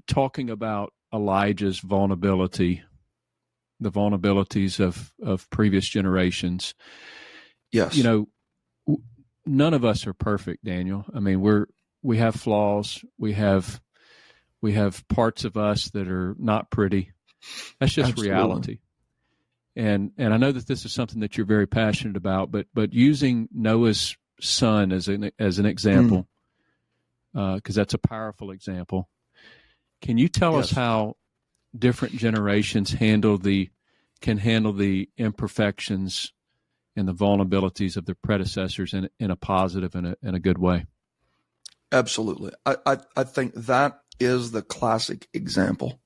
talking about Elijah's vulnerability, the vulnerabilities of previous generations. Yes. None of us are perfect, Daniel. I mean, we have flaws. We have parts of us that are not pretty. That's just Absolutely. reality. And I know that this is something that you're very passionate about, but using Noah's son as an example, because that's a powerful example. Can you tell us how different generations can handle the imperfections and the vulnerabilities of their predecessors in a positive and a good way? Absolutely. I think that is the classic example.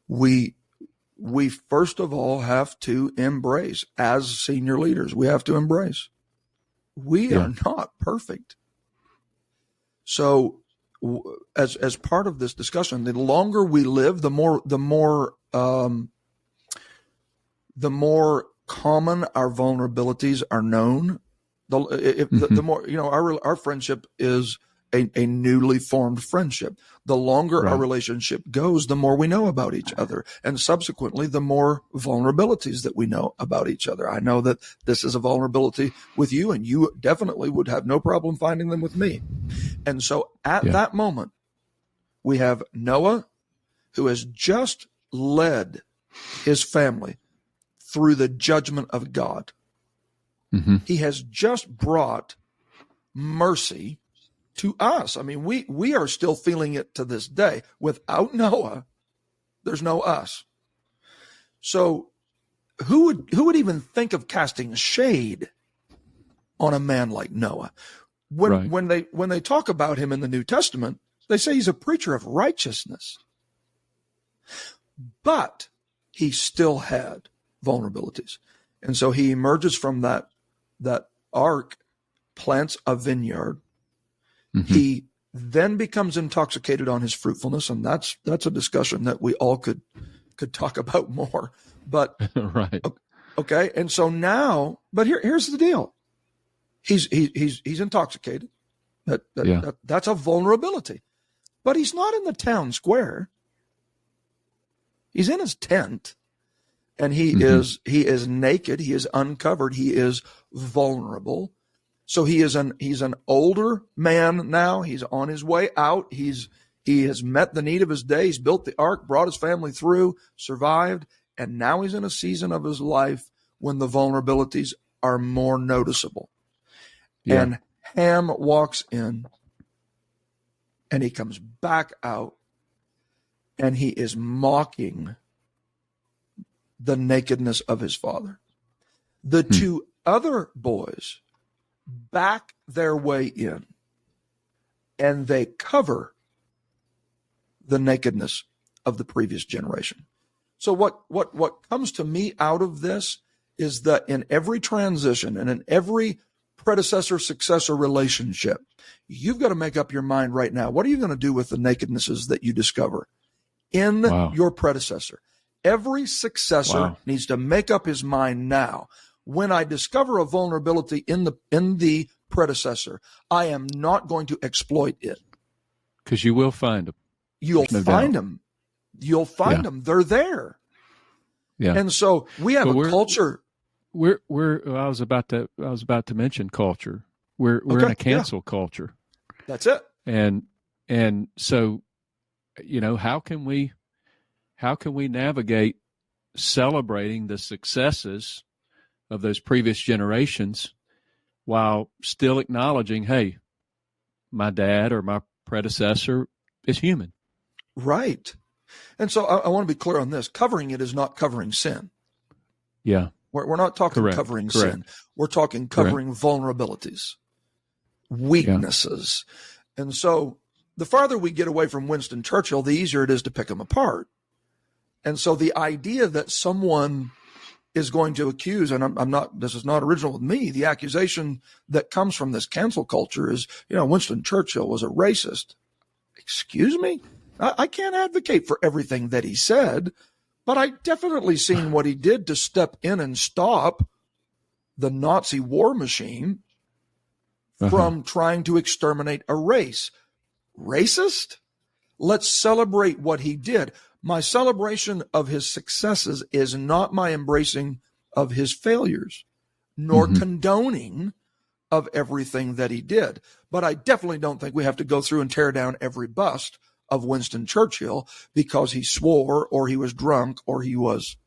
We first of all have to embrace, as senior leaders, we have to embrace we are not perfect. So as part of this discussion, the longer we live, the more common our vulnerabilities are known. The more, our friendship is a newly formed friendship. The longer our relationship goes, the more we know about each other. And subsequently, the more vulnerabilities that we know about each other. I know that this is a vulnerability with you, and you definitely would have no problem finding them with me. And so at that moment, we have Noah, who has just led his family through the judgment of God. Mm-hmm. He has just brought mercy to us. I mean, we are still feeling it to this day. Without Noah, there's no us. So who would even think of casting shade on a man like Noah? When they talk about him in the New Testament, they say he's a preacher of righteousness. But he still had vulnerabilities. And so he emerges from that ark, plants a vineyard. Mm-hmm. He then becomes intoxicated on his fruitfulness, and that's a discussion that we all could talk about more. But okay, and so now, but here's the deal: he's intoxicated. That's a vulnerability, but he's not in the town square. He's in his tent, and he is naked. He is uncovered. He is vulnerable. So he is an older man now. He's on his way out. He has met the need of his day. He's built the ark, brought his family through, survived, and now he's in a season of his life when the vulnerabilities are more noticeable. Yeah. And Ham walks in, and he comes back out, and he is mocking the nakedness of his father. The two other boys back their way in, and they cover the nakedness of the previous generation. So what comes to me out of this is that in every transition and in every predecessor-successor relationship, you've got to make up your mind right now. What are you going to do with the nakednesses that you discover in your predecessor? Every successor needs to make up his mind now. When I discover a vulnerability in the predecessor, I am not going to exploit it. Because you will find them. You'll find them. You'll find them. They're there. Yeah. And so we have a culture. I was about to mention culture. We're in a cancel culture. That's it. And so, how can we navigate celebrating the successes of those previous generations while still acknowledging, hey, my dad or my predecessor is human. Right. And so I want to be clear on this. Covering it is not covering sin. Yeah. We're not talking covering sin. We're talking covering vulnerabilities, weaknesses. Yeah. And so the farther we get away from Winston Churchill, the easier it is to pick them apart. And so the idea that someone is going to accuse, and this is not original with me, the accusation that comes from this cancel culture is, Winston Churchill was a racist. Excuse me? I can't advocate for everything that he said, but I definitely seen what he did to step in and stop the Nazi war machine from trying to exterminate a race. Racist? Let's celebrate what he did. My celebration of his successes is not my embracing of his failures, nor condoning of everything that he did. But I definitely don't think we have to go through and tear down every bust of Winston Churchill because he swore or he was drunk or he was.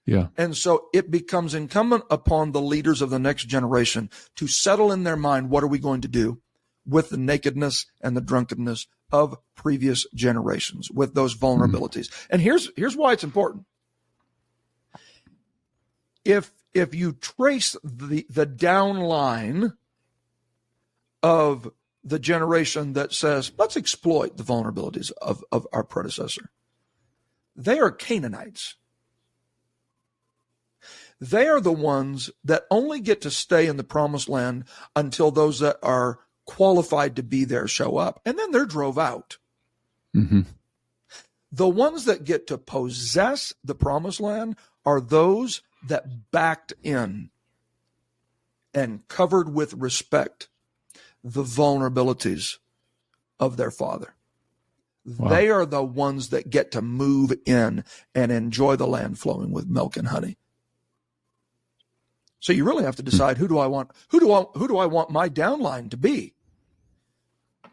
Yeah. And so it becomes incumbent upon the leaders of the next generation to settle in their mind, what are we going to do with the nakedness and the drunkenness of previous generations, with those vulnerabilities? And here's why it's important. If you trace the down line of the generation that says, let's exploit the vulnerabilities of our predecessor, they are Canaanites. They are the ones that only get to stay in the promised land until those that are qualified to be there show up, and then they're drove out. The ones that get to possess the promised land are those that backed in and covered with respect the vulnerabilities of their father. Wow. They are the ones that get to move in and enjoy the land flowing with milk and honey. So you really have to decide, who do I want my downline to be?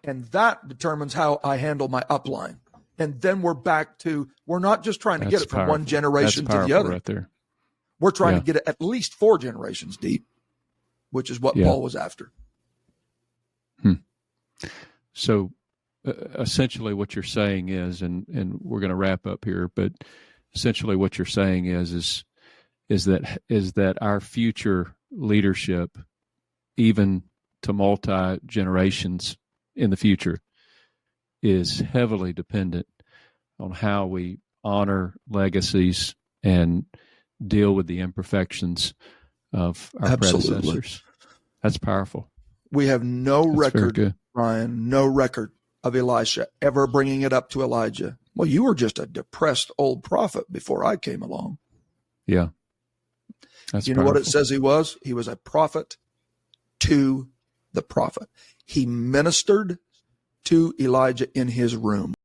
And that determines how I handle my upline. And then we're back to, we're not just trying to get it from one generation to the other. Right there. We're trying to get it at least 4 generations deep, which is what Paul was after. So essentially what you're saying is, and we're going to wrap up here, but essentially what you're saying is that our future leadership, even to multi-generations in the future, is heavily dependent on how we honor legacies and deal with the imperfections of our predecessors. That's powerful. We have no record, Ryan, no record of Elisha ever bringing it up to Elijah. Well, you were just a depressed old prophet before I came along. Yeah. That's you know what it says he was? He was a prophet to the prophet. He ministered to Elijah in his room.